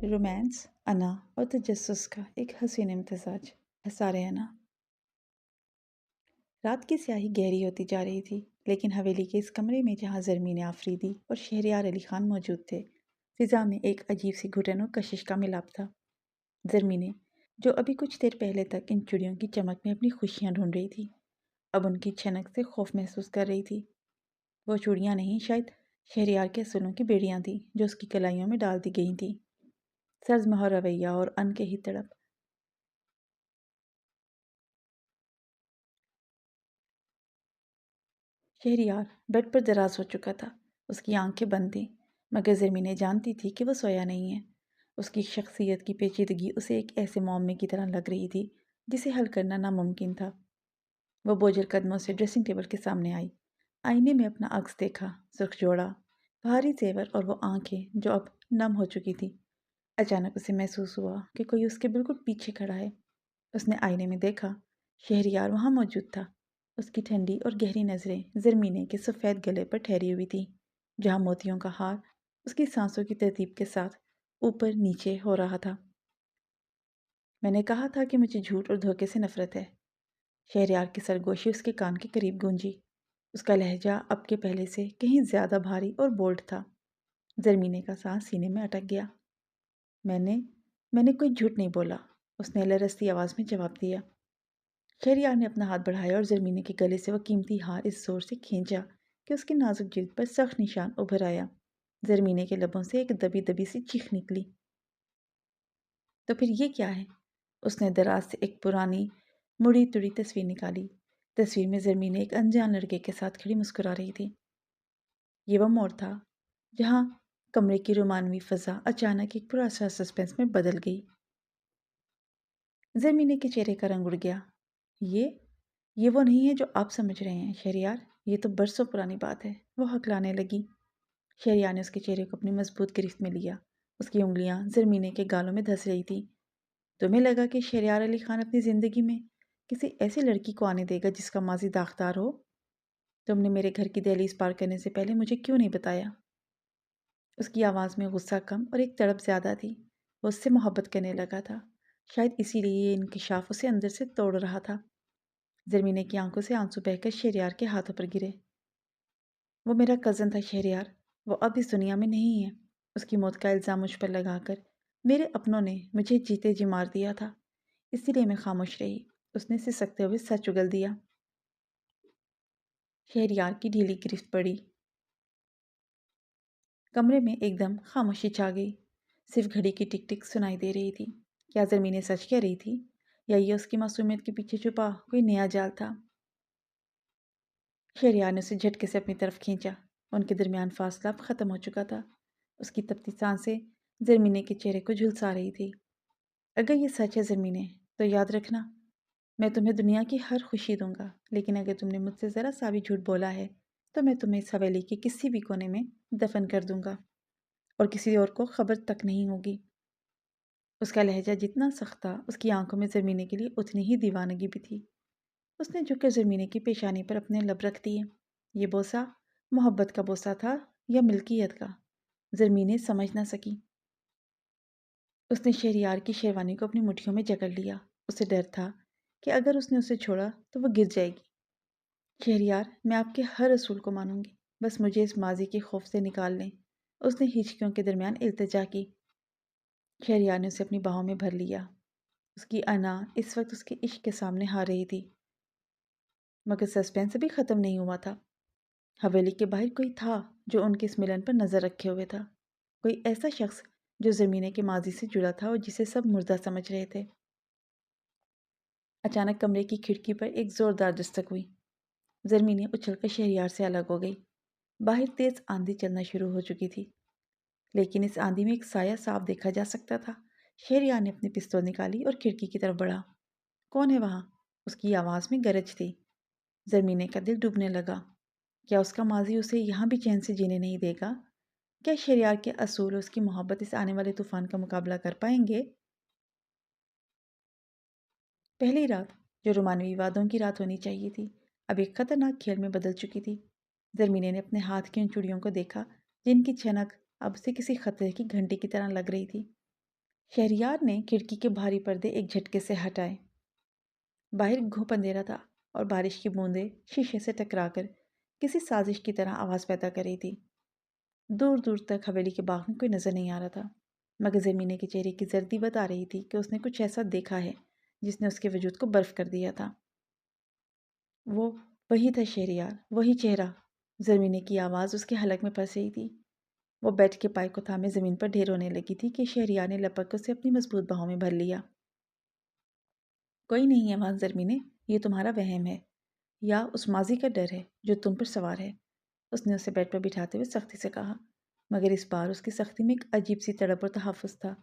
Romance, अना और तजस्सुस का एक हसीन इम्तिजाज। एसारे अना। रात की स्याही गहरी होती जा रही थी, लेकिन हवेली के इस कमरे में जहाँ ज़रमीन आफरीदी और शहरयार अली खान मौजूद थे, फिज़ा में एक अजीब सी घुटन और कशिश का मिलाप था। ज़रमीन, जो अभी कुछ देर पहले तक इन चिड़ियों की चमक में अपनी खुशियाँ ढूंढ रही थी, अब उनकी छनक से खौफ महसूस कर रही थी। वो चूड़ियाँ नहीं, शायद शहरयार के असूलों की बेड़ियाँ थीं जो उसकी कलाइयों में डाल दी गई थीं। सर्जमहर रवैया और अन के ही तड़प। शहरयार बेड पर दराज हो चुका था। उसकी आंखें बंद थीं, मगर ज़रमीन जानती थी कि वह सोया नहीं है। उसकी शख्सियत की पेचीदगी उसे एक ऐसे मुअम्मे की तरह लग रही थी जिसे हल करना नामुमकिन था। वह बोझल कदमों से ड्रेसिंग टेबल के सामने आई। आईने में अपना अक्स देखा, सुर्ख जोड़ा, भारी जेवर और वो आंखें जो अब नम हो चुकी थी। अचानक उसे महसूस हुआ कि कोई उसके बिल्कुल पीछे खड़ा है। उसने आईने में देखा, शहरयार वहाँ मौजूद था। उसकी ठंडी और गहरी नज़रें ज़रमीने के सफ़ेद गले पर ठहरी हुई थी, जहाँ मोतियों का हार उसकी सांसों की तरतीब के साथ ऊपर नीचे हो रहा था। मैंने कहा था कि मुझे झूठ और धोखे से नफरत है। शहरयार की सरगोशी उसके कान के करीब गूंजी। उसका लहजा अब के पहले से कहीं ज़्यादा भारी और बोल्ड था। ज़रमीने का सांस सीने में अटक गया। मैंने मैंने कोई झूठ नहीं बोला, उसने लरसती आवाज़ में जवाब दिया। शहरयार ने अपना हाथ बढ़ाया और ज़रमीने के गले से वह कीमती हार इस जोर से खींचा कि उसकी नाजुक जिल्द पर सख्त निशान उभर आया। ज़रमीने के लबों से एक दबी दबी सी चीख निकली। तो फिर ये क्या है? उसने दराज से एक पुरानी मुड़ी तुड़ी तस्वीर निकाली। तस्वीर में ज़रमीने एक अनजान लड़के के साथ खड़ी मुस्कुरा रही थी। ये वह मोड़ था जहाँ कमरे की रोमानवी फ़ज़ा अचानक एक पुरअसर सस्पेंस में बदल गई। ज़रमीने के चेहरे का रंग उड़ गया। ये ये वो नहीं है जो आप समझ रहे हैं शहरयार, ये तो बरसों पुरानी बात है। वो हकलाने लगी। शहरयार ने उसके चेहरे को अपनी मजबूत गिरफ्त में लिया। उसकी उंगलियां ज़रमीने के गालों में धंस रही थी। तुम्हें लगा कि शहरयार अली खान अपनी ज़िंदगी में किसी ऐसी लड़की को आने देगा जिसका माजी दागदार हो? तुमने मेरे घर की दहलीज पार करने से पहले मुझे क्यों नहीं बताया? उसकी आवाज़ में गुस्सा कम और एक तड़प ज़्यादा थी। वो उससे मोहब्बत करने लगा था। शायद इसीलिए ये इंकिशाफ उसे अंदर से तोड़ रहा था। ज़रमीने की आंखों से आंसू बहकर शहरयार के हाथों पर गिरे। वो मेरा कज़न था शहरयार। वो अब इस दुनिया में नहीं है। उसकी मौत का इल्ज़ाम मुझ पर लगाकर मेरे अपनों ने मुझे जीते जी मार दिया था। इसीलिए मैं खामोश रही। उसने सिसकते हुए सच उगल दिया। शहरयार की ढीली गिरफ्त पड़ी। कमरे में एकदम खामोशी छा गई। सिर्फ घड़ी की टिक टिक सुनाई दे रही थी। क्या ज़मीनें सच कह रही थी, या ये उसकी मासूमियत के पीछे छुपा कोई नया जाल था? शहरयार ने उसे झटके से अपनी तरफ खींचा। उनके दरमियान फासला अब ख़त्म हो चुका था। उसकी तपती सांसें ज़रमीने के चेहरे को झुलसा रही थी। अगर ये सच है ज़रमीने, तो याद रखना, मैं तुम्हें दुनिया की हर खुशी दूंगा, लेकिन अगर तुमने मुझसे ज़रा सा भी झूठ बोला है, तो मैं तुम्हें इस हवेली के किसी भी कोने में दफन कर दूंगा और किसी और को खबर तक नहीं होगी। उसका लहजा जितना सख्त था, उसकी आंखों में ज़रमीने के लिए उतनी ही दीवानगी भी थी। उसने झुककर ज़रमीने की पेशानी पर अपने लब रख दिए। ये बोसा मोहब्बत का बोसा था या मिल्कियत का? ज़रमीने समझ ना सकी। उसने शहरयार की शेरवानी को अपनी मुट्ठियों में जकड़ लिया। उसे डर था कि अगर उसने उसे छोड़ा तो वह गिर जाएगी। शहरयार, मैं आपके हर असूल को मानूंगी, बस मुझे इस माजी के खौफ से निकाल लें। उसने हिचकियों के दरमियान इल्तिजा की। शहरयार ने उसे अपनी बाहों में भर लिया। उसकी अना इस वक्त उसके इश्क के सामने हार रही थी। मगर सस्पेंस अभी ख़त्म नहीं हुआ था। हवेली के बाहर कोई था जो उनके इस मिलन पर नज़र रखे हुए था। कोई ऐसा शख्स जो ज़मीने के माजी से जुड़ा था और जिसे सब मुर्दा समझ रहे थे। अचानक कमरे की खिड़की पर एक ज़ोरदार दस्तक हुई। ज़मीने उछलकर शहरयार से अलग हो गई। बाहर तेज़ आंधी चलना शुरू हो चुकी थी, लेकिन इस आंधी में एक साया साफ देखा जा सकता था। शहरयार ने अपनी पिस्तौल निकाली और खिड़की की तरफ बढ़ा। कौन है वहाँ? उसकी आवाज़ में गरज थी। ज़मीने का दिल डूबने लगा। क्या उसका माजी उसे यहाँ भी चैन से जीने नहीं देगा? क्या शहरयार के असूल और उसकी मोहब्बत इस आने वाले तूफान का मुकाबला कर पाएंगे? पहली रात, जो रोमानवी वादों की रात होनी चाहिए थी, अब एक खतरनाक खेल में बदल चुकी थी। ज़रमीने ने अपने हाथ की उन चूड़ियों को देखा जिनकी छनक अब उसे किसी खतरे की घंटी की तरह लग रही थी। شہریار نے کھڑکی کے بھاری پردے ایک جھٹکے سے ہٹائے۔ باہر گھوپ اندھیرا تھا اور بارش کی بوندیں شیشے سے ٹکرا کر کسی سازش کی طرح آواز پیدا کر رہی تھی۔ دور دور تک حویلی کے باغ میں کوئی نظر نہیں آ رہا تھا، مگر زمینے کے چہرے کی زردی بتا رہی تھی کہ اس نے کچھ ایسا دیکھا ہے جس نے اس کے وجود کو برف کر دیا تھا۔ وہ وہی تھا شہریار، وہی چہرہ۔ زمینے کی آواز اس کے حلق میں پھنس رہی تھی۔ وہ بیٹھ کے پائے کو تھامے زمین پر ڈھیر ہونے لگی تھی کہ شہریار نے لپک کر اسے اپنی مضبوط باہوں میں بھر لیا۔ کوئی نہیں ہے وہاں زرمینے، یہ تمہارا وہم ہے یا اس ماضی کا ڈر ہے جو تم پر سوار ہے، اس نے اسے بیڈ پر بٹھاتے ہوئے سختی سے کہا، مگر اس بار اس کی سختی میں ایک عجیب سی تڑپ اور تحفظ تھا۔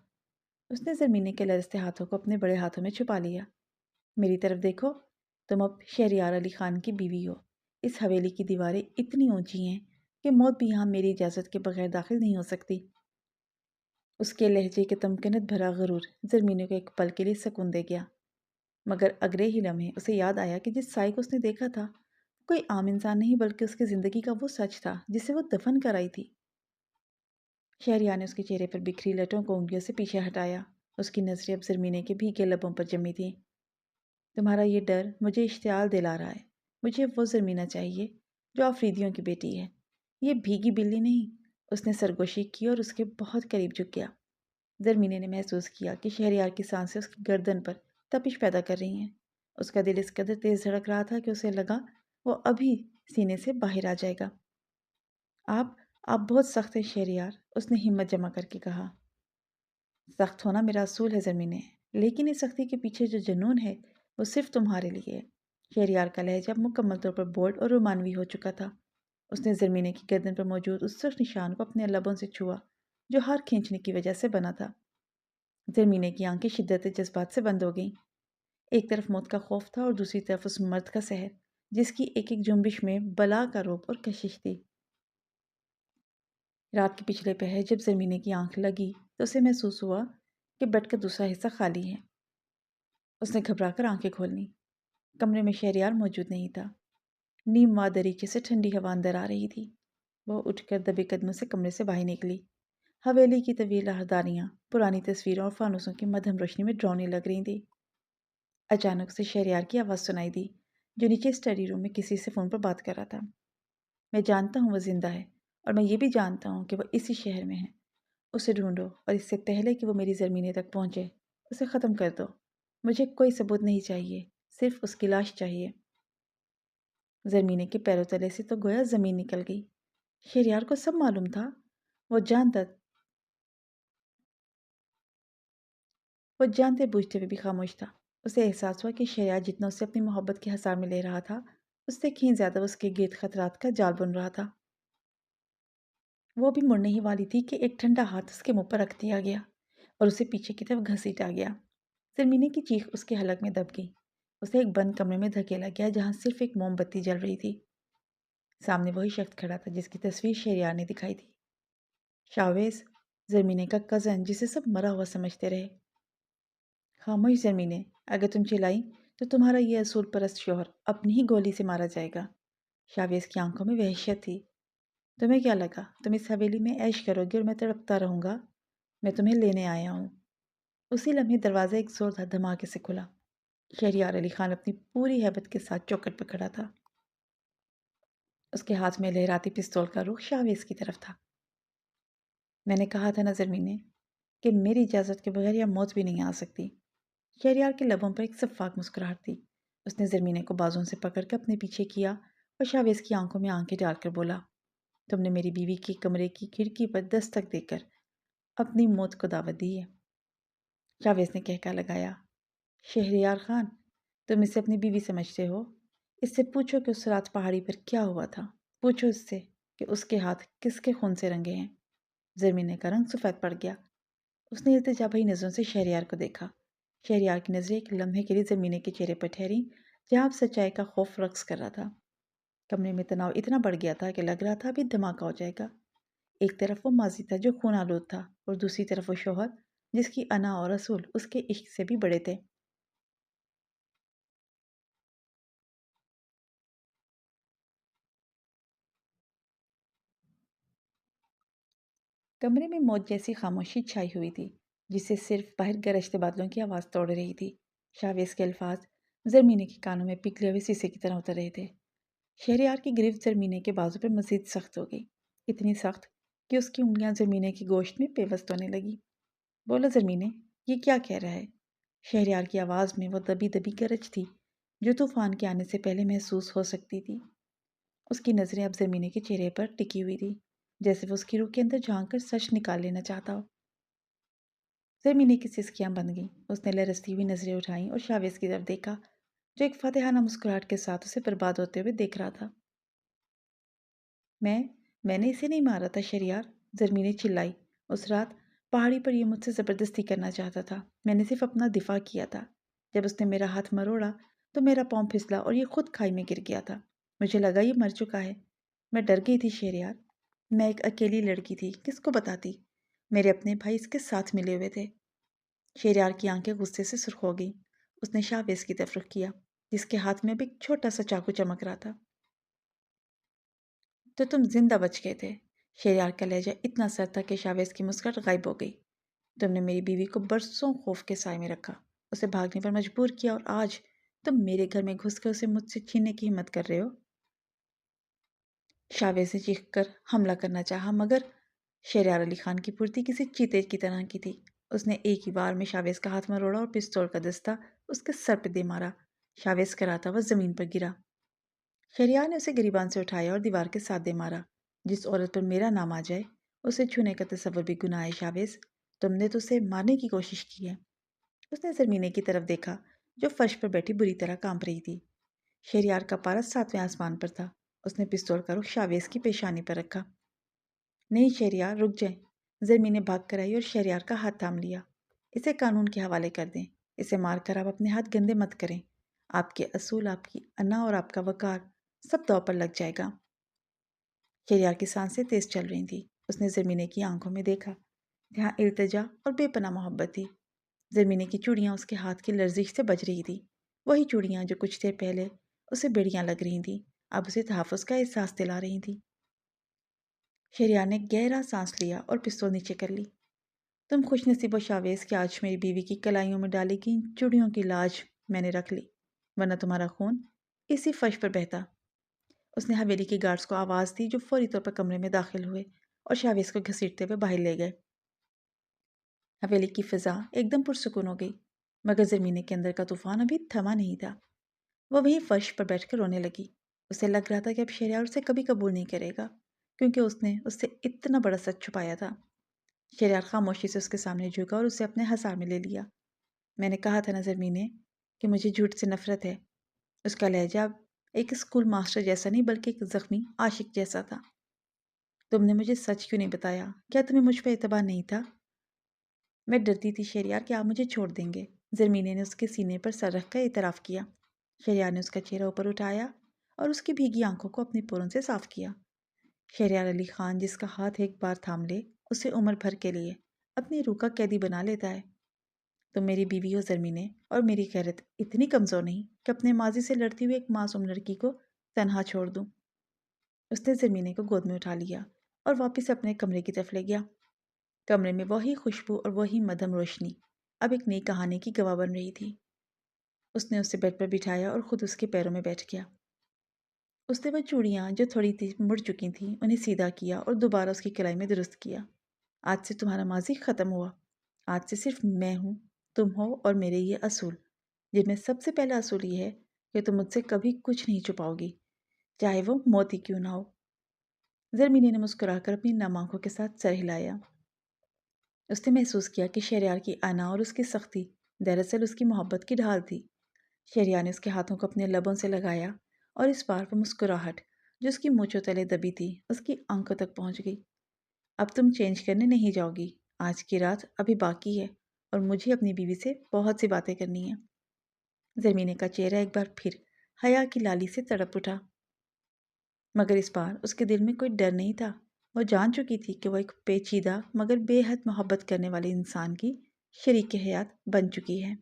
اس نے زرمینے کے لرزتے ہاتھوں کو اپنے بڑے ہاتھوں میں چھپا لیا۔ میری طرف دیکھو، تم اب شہریار علی خان کی بیوی ہو۔ اس حویلی کی دیواریں اتنی اونچی ہیں کہ موت بھی یہاں میری اجازت کے بغیر داخل نہیں ہو سکتی۔ اس کے لہجے کے تمکنت بھرا غرور زرمینے کو ایک پل کے لیے سکون دے گیا، مگر اگلے ہی لمحے اسے یاد آیا کہ جس سائے کو اس نے دیکھا تھا کوئی عام انسان نہیں بلکہ اس کی زندگی کا وہ سچ تھا جسے وہ دفن کرائی تھی۔ شہریار نے اس کے چہرے پر بکھری لٹوں کو انگلیوں سے پیچھے ہٹایا۔ اس کی نظریں اب زرمینے کے بھیگے لبوں پر جمی تھیں۔ تمہارا یہ ڈر مجھے اشتعال دلا رہا ہے۔ مجھے وہ زرمینہ چاہیے جو آفریدیوں کی بیٹی ہے، یہ بھیگی بلی نہیں۔ اس نے سرگوشی کی اور اس کے بہت قریب جھک گیا۔ زرمینے نے محسوس کیا کہ شہریار کی سانسیں اس کی گردن پر تپش پیدا کر رہی ہیں۔ اس کا دل اس قدر تیز دھڑک رہا تھا کہ اسے لگا وہ ابھی سینے سے باہر آ جائے گا۔ آپ بہت سخت ہیں شہریار، اس نے ہمت جمع کر کے کہا۔ سخت ہونا میرا اصول ہے زرمینے، لیکن اس سختی کے پیچھے جو جنون ہے وہ صرف تمہارے لیے ہے۔ شہریار کا لہجہ اب مکمل طور پر بولڈ اور رومانوی ہو چکا تھا۔ اس نے زرمینے کی گردن پر موجود اس سرخ نشان کو اپنے لبوں سے چھوا جو ہار کھینچنے کی وجہ سے بنا تھا۔ زرمینے کی آنکھیں شدت جذبات سے بند ہو گئیں۔ ایک طرف موت کا خوف تھا اور دوسری طرف اس مرد کا سحر جس کی ایک ایک جنبش میں بلا کا روپ اور کشش تھی۔ رات کے پچھلے پہر جب زرمینے کی آنکھ لگی تو اسے محسوس ہوا کہ بیڈ کا دوسرا حصہ خالی ہے۔ اس نے گھبرا کر آنکھیں کھول لیں۔ کمرے میں شہریار موجود نہیں تھا۔ نیم وا دریچے سے ٹھنڈی ہوا اندر آ رہی تھی۔ وہ اٹھ کر دبے قدموں سے کمرے سے باہر نکلی۔ حویلی کی طویل راہداریاں پرانی تصویروں اور فانوسوں کی مدھم روشنی میں ڈراؤنی لگ رہی تھیں۔ اچانک سے شہریار کی آواز سنائی دی جو نیچے اسٹڈی روم میں کسی سے فون پر بات کر رہا تھا۔ میں جانتا ہوں وہ زندہ ہے اور میں یہ بھی جانتا ہوں کہ وہ اسی شہر میں ہے۔ اسے ڈھونڈو اور اس سے پہلے کہ وہ میری زرمینے تک پہنچے اسے ختم کر دو۔ مجھے کوئی ثبوت نہیں چاہیے، صرف اس کی لاش چاہیے۔ زرمینے کے پیروں تلے سے تو گویا زمین نکل گئی۔ شہریار کو سب معلوم تھا۔ وہ جانتے بوجھتے ہوئے بھی خاموش تھا۔ اسے احساس ہوا کہ شہریار جتنا اسے اپنی محبت کے حصار میں لے رہا تھا اس سے کہیں زیادہ اس کے گرد خطرات کا جال بن رہا تھا۔ وہ بھی مڑنے ہی والی تھی کہ ایک ٹھنڈا ہاتھ اس کے منہ پر رکھ دیا گیا اور اسے پیچھے کی طرف گھسیٹا گیا۔ زرمینے کی چیخ اس کے حلق میں دب گئی۔ اسے ایک بند کمرے میں دھکیلا گیا جہاں صرف ایک موم بتی جل رہی تھی۔ سامنے وہی شخص کھڑا تھا جس کی تصویر شہریار نے دکھائی تھی، شاویز، زرمینے کا کزن جسے سب مرا ہوا سمجھتے رہے۔ خاموش زرمینے، اگر تم چلائی تو تمہارا یہ اصول پرست شوہر اپنی ہی گولی سے مارا جائے گا۔ شاویز کی آنکھوں میں وحشت تھی۔ تمہیں کیا لگا تم اس حویلی میں عیش کرو گے اور میں تڑپتا رہوں گا؟ میں تمہیں لینے آیا ہوں۔ اسی لمحے دروازہ ایک زوردار دھماکے سے کھلا۔ شہریار علی خان اپنی پوری ہیبت کے ساتھ چوکھٹ پر کھڑا تھا۔ اس کے ہاتھ میں لہراتی پستول کا رخ شاویز کی طرف تھا۔ میں نے کہا تھا نا زرمینے کہ میری اجازت کے بغیر یہ موت بھی نہیں آ سکتی۔ شہریار کے لبوں پر ایک شفاف مسکراہٹ تھی۔ اس نے زرمینے کو بازوں سے پکڑ کے اپنے پیچھے کیا اور شاویز کی آنکھوں میں آنکھیں ڈال کر بولا، تم نے میری بیوی کے کمرے کی کھڑکی پر دستک دے کر اپنی موت کو دعوت دی ہے۔ شاویز نے کہکا لگایا، شہریار خان، تم اسے اپنی بیوی سمجھتے ہو؟ اس سے پوچھو کہ اس رات پہاڑی پر کیا ہوا تھا۔ پوچھو اس سے کہ اس کے ہاتھ کس کے خون سے رنگے ہیں۔ زرمینے کا رنگ سفید پڑ گیا۔ اس نے التجا بھری نظروں سے شہریار کو دیکھا۔ شہریار کی نظریں ایک لمحے کے لیے زرمینے کے چہرے پر ٹھہری جہاں اب سچائی کا خوف رقص کر رہا تھا۔ کمرے میں تناؤ اتنا بڑھ گیا تھا کہ لگ رہا تھا ابھی دھماکہ ہو جائے گا۔ ایک طرف وہ ماضی تھا جو خون آلود تھا اور دوسری طرف وہ شوہر جس کی انا اور اصول اس کے عشق سے بھی بڑے تھے۔ کمرے میں موت جیسی خاموشی چھائی ہوئی تھی۔ जिसे सिर्फ बाहर गरजते बादलों की आवाज़ तोड़ रही थी। शावेज के अल्फाज ज़रमीने के कानों में पिघले हुए शीशे की तरह उतर रहे थे। शहरयार की गिरफ्त ज़रमीने के बाजू पर मज़ीद सख्त हो गई, इतनी सख्त कि उसकी उंगलियां ज़रमीने की गोश्त में पेवस्त होने लगी। बोलो ज़रमीने, ये क्या कह रहा है? शहरयार की आवाज़ में वो दबी दबी गरज थी जो तूफान के आने से पहले महसूस हो सकती थी। उसकी नज़रें अब ज़रमीने के चेहरे पर टिकी हुई थी, जैसे वो उसकी रूह के अंदर झांक कर सच निकाल लेना चाहता हो। ज़रमीने की सिसकियां बंद गईं। उसने लरसती हुई नज़रें उठाईं और शावेज की तरफ देखा, जो एक फतेहाना मुस्कुराहट के साथ उसे बर्बाद होते हुए देख रहा था। मैंने इसे नहीं मारा था शहरयार, ज़रमीने चिल्लाई। उस रात पहाड़ी पर ये मुझसे ज़बरदस्ती करना चाहता था। मैंने सिर्फ अपना दिफा किया था। जब उसने मेरा हाथ मरोड़ा तो मेरा पाँव फिसला और ये खुद खाई में गिर गया था। मुझे लगा ये मर चुका है। मैं डर गई थी शहरयार। मैं एक अकेली लड़की थी, किसको बताती? मेरे अपने भाई इसके साथ मिले हुए थे। शहरयार की आंखें गुस्से से सुर्ख हो गईं। उसने शाहवेज की तरफ रुख किया, जिसके हाथ में भी एक छोटा सा चाकू चमक रहा था। तो तुम जिंदा बच गए थे। शहरयार का लहजा इतना सर था कि शाहवेज की मुस्कुराहट गायब हो गई। तुमने मेरी बीवी को बरसों खौफ के साए में रखा, उसे भागने पर मजबूर किया, और आज तुम मेरे घर में घुसकर उसे मुझसे छीनने की हिम्मत कर रहे हो। शाहवेज ने चीख कर हमला करना चाहा, मगर शहरयार अली खान की फुर्ती किसी चीते की तरह की थी। उसने एक ही बार में शाहवेज का हाथ मरोड़ा और पिस्तौल का दस्ता उसके सर पर दे मारा। शाहवेज कराता वह जमीन पर गिरा। शहरयार ने उसे गिरीबान से उठाया और दीवार के साथ दे मारा। जिस औरत पर मेरा नाम आ जाए उसे छूने का तसव्वुर भी गुनाह है शावेज। तुमने तो उसे मारने की कोशिश की है। उसने ज़रमीने की तरफ देखा, जो फर्श पर बैठी बुरी तरह कांप रही थी। शहरयार का पारा सातवें आसमान पर था। उसने पिस्तौल का रुख शावेज की पेशानी पर रखा। नहीं शहरयार, रुक जाए। ज़रमीने भाग कर आई और शहरयार का हाथ थाम लिया। इसे कानून के हवाले कर दें। इसे मारकर आप अपने हाथ गंदे मत करें। आपके असूल, आपकी अना और आपका वकार सब दांव पर लग जाएगा। शहरयार की सांसें तेज चल रही थी। उसने ज़रमीने की आंखों में देखा, जहाँ इल्तिजा और बेपनाह मोहब्बत थी। ज़रमीने की चूड़ियाँ उसके हाथ की लर्जिश से बज रही थी। वही चूड़ियाँ जो कुछ देर पहले उसे बेड़ियाँ लग रही थीं, अब उसे तहफ़्फ़ुज़ का एहसास दिला रही थीं। शहरयार ने गहरा सांस लिया और पिस्तौल नीचे कर ली। तुम खुशनसीब हो शावेज कि आज मेरी बीवी की कलाइयों में डाली गई चूड़ियों की लाज मैंने रख ली, वरना तुम्हारा खून इसी फर्श पर बहता। उसने हवेली के गार्ड्स को आवाज़ दी, जो फौरी तौर पर कमरे में दाखिल हुए और शावेज को घसीटते हुए बाहर ले गए। हवेली की फिजा एकदम पुरसुकून हो गई, मगर ज़मीने के अंदर का तूफान अभी थमा नहीं था। वह वहीं फर्श पर बैठकर रोने लगी। उसे लग रहा था कि अब शहरयार उसे कभी कबूल नहीं करेगा, क्योंकि उसने उससे इतना बड़ा सच छुपाया था। शहरयार खामोशी से उसके सामने झुका और उसे अपने हसार में ले लिया। मैंने कहा था ना ज़मीने कि मुझे झूठ से नफरत है। उसका लहजा अब एक स्कूल मास्टर जैसा नहीं, बल्कि एक जख्मी आशिक जैसा था। तुमने मुझे सच क्यों नहीं बताया? क्या तुम्हें मुझ पर एतबार नहीं था? मैं डरती थी शहरयार कि आप मुझे छोड़ देंगे। ज़रमीने ने उसके सीने पर सर रखकर इतराफ़ किया। शहरयार ने उसका चेहरा ऊपर उठाया और उसकी भीगी आंखों को अपनी पोरों से साफ किया। शहरयार अली खान जिसका हाथ एक बार थाम ले, उसे उम्र भर के लिए अपनी रूह का कैदी बना लेता है। तुम मेरी बीवी हो ज़रमीने, और मेरी गैरत इतनी कमज़ोर नहीं कि अपने माजी से लड़ती हुई एक मासूम लड़की को तन्हा छोड़ दूँ। उसने ज़रमीने को गोद में उठा लिया और वापस अपने कमरे की तरफ ले गया। कमरे में वही खुशबू और वही मधम रोशनी अब एक नई कहानी की गवाह बन रही थी। उसने उसे बेड पर बिठाया और खुद उसके पैरों में बैठ गया। उसने वह चूड़ियाँ जो थोड़ी सी मुड़ चुकी थीं उन्हें सीधा किया और दोबारा उसकी कलाई में दुरुस्त किया। आज से तुम्हारा माजी ख़त्म हुआ। आज से सिर्फ मैं हूँ, तुम हो और मेरे ये असूल, जिनमें सबसे पहला असूल ये है कि तुम मुझसे कभी कुछ नहीं छुपाओगी, चाहे वो मौत ही क्यों ना हो। ज़रमीनी ने मुस्कुराकर अपनी नम आंखों के साथ सर हिलाया। उसने महसूस किया कि शहरयार की अना और उसकी सख्ती दरअसल उसकी मोहब्बत की ढाल थी। शहरयार ने उसके हाथों को अपने लबों से लगाया और इस बार वो मुस्कुराहट जो उसकी मूंछों तले दबी थी उसकी आंखों तक पहुंच गई। अब तुम चेंज करने नहीं जाओगी। आज की रात अभी बाकी है और मुझे अपनी बीवी से बहुत सी बातें करनी है। ज़मीने का चेहरा एक बार फिर हया की लाली से तड़प उठा, मगर इस बार उसके दिल में कोई डर नहीं था। वो जान चुकी थी कि वो एक पेचीदा मगर बेहद मोहब्बत करने वाले इंसान की शरीक हयात बन चुकी है।